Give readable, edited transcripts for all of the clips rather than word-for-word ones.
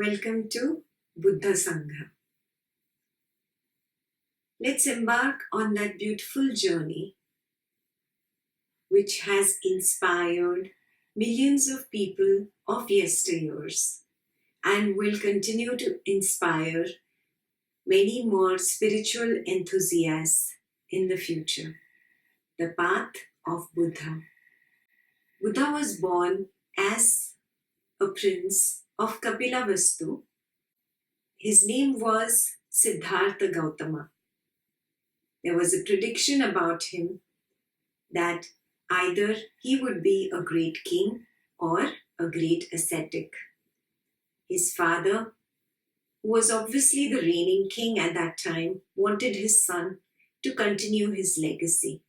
Welcome to Buddha Sangha. Let's embark on that beautiful journey which has inspired millions of people of yesteryears and will continue to inspire many more spiritual enthusiasts in the future. The path of Buddha. Buddha was born as a prince of Kapilavastu. His name was Siddhartha Gautama. There was a prediction about him that either he would be a great king or a great ascetic. His father, who was obviously the reigning king at that time, wanted his son to continue his legacy.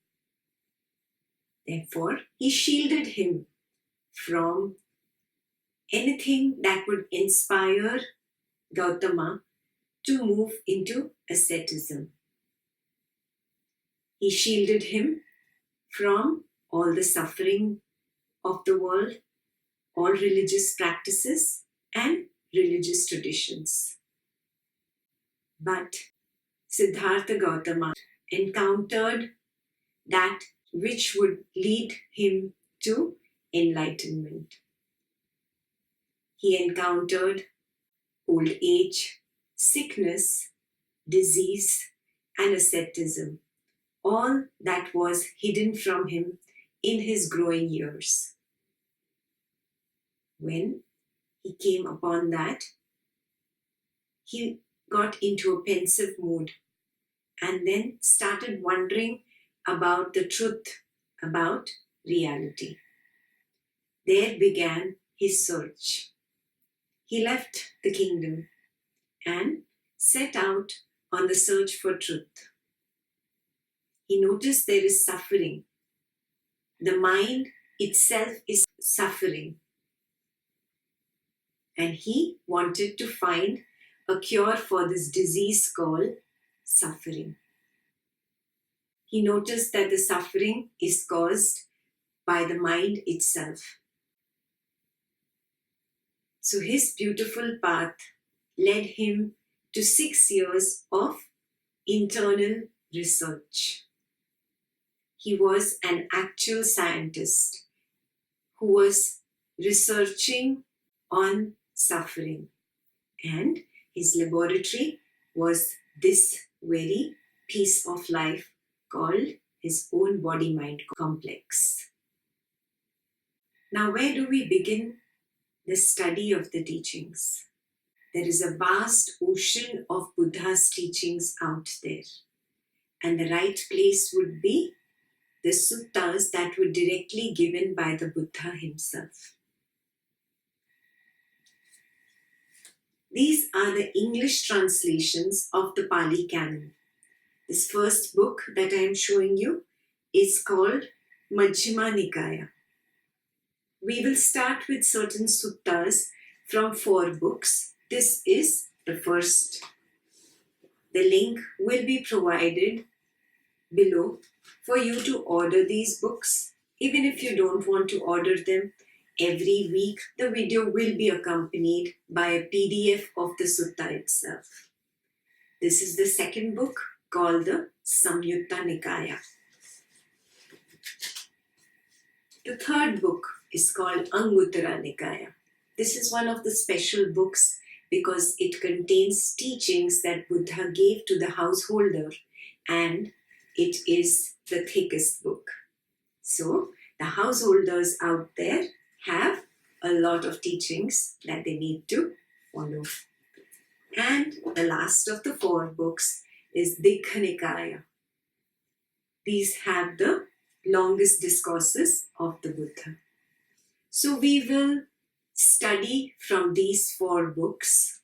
Therefore, he shielded him from anything that would inspire Gautama to move into asceticism. He shielded him from all the suffering of the world, all religious practices and religious traditions. But Siddhartha Gautama encountered that which would lead him to enlightenment. He encountered old age, sickness, disease, and asceticism, all that was hidden from him in his growing years. When he came upon that, he got into a pensive mood and then started wondering about the truth, about reality. There began his search. He left the kingdom and set out on the search for truth. He noticed there is suffering. The mind itself is suffering. And he wanted to find a cure for this disease called suffering. He noticed that the suffering is caused by the mind itself. So his beautiful path led him to 6 years of internal research. He was an actual scientist who was researching on suffering, and his laboratory was this very piece of life called his own body-mind complex. Now, where do we begin the study of the teachings? There is a vast ocean of Buddha's teachings out there, and the right place would be the Suttas that were directly given by the Buddha himself. These are the English translations of the Pali Canon. This first book that I am showing you is called Majjhima Nikaya. We will start with certain suttas from 4 books. This is the first. The link will be provided below for you to order these books. Even if you don't want to order them, every week the video will be accompanied by a PDF of the sutta itself. This is the second book called the Samyutta Nikaya. The third book is called Anguttara Nikaya. This is one of the special books because it contains teachings that Buddha gave to the householder, and it is the thickest book. So the householders out there have a lot of teachings that they need to follow. And the last of the 4 books is Digha Nikaya. These have the longest discourses of the Buddha. So we will study from these 4 books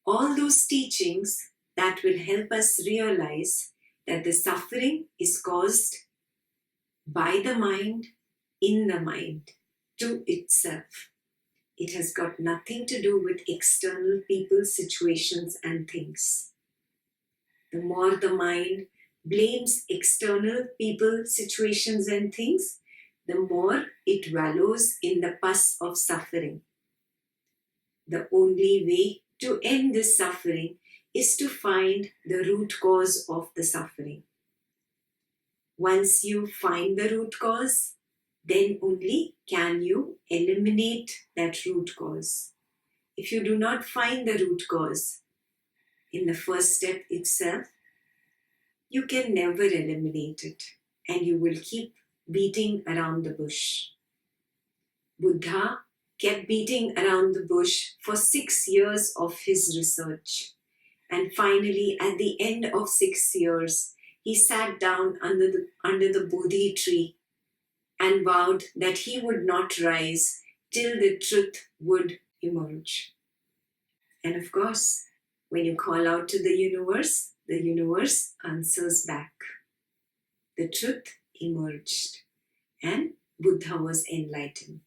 all those teachings that will help us realize that the suffering is caused by the mind, in the mind, to itself. It has got nothing to do with external people, situations, and things. The more the mind blames external people, situations, and things, the more it wallows in the pus of suffering. The only way to end this suffering is to find the root cause of the suffering. Once you find the root cause, then only can you eliminate that root cause. If you do not find the root cause in the first step itself, you can never eliminate it, and you will keep beating around the bush. Buddha kept beating around the bush for 6 years of his research. And finally, at the end of 6 years, he sat down under the Bodhi tree and vowed that he would not rise till the truth would emerge. And of course, when you call out to the universe answers back. The truth emerged, and Buddha was enlightened.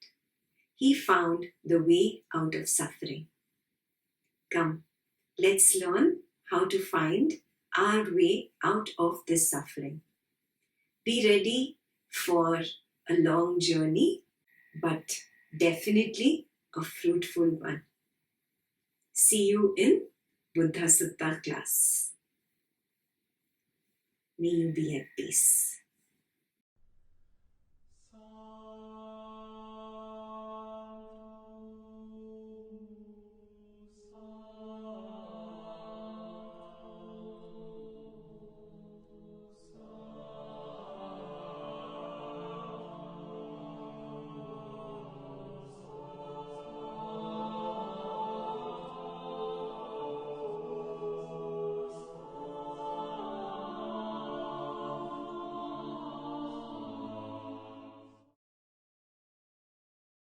He found the way out of suffering. Come, let's learn how to find our way out of this suffering. Be ready for a long journey, but definitely a fruitful one. See you in Buddha Sutta class. May you be at peace.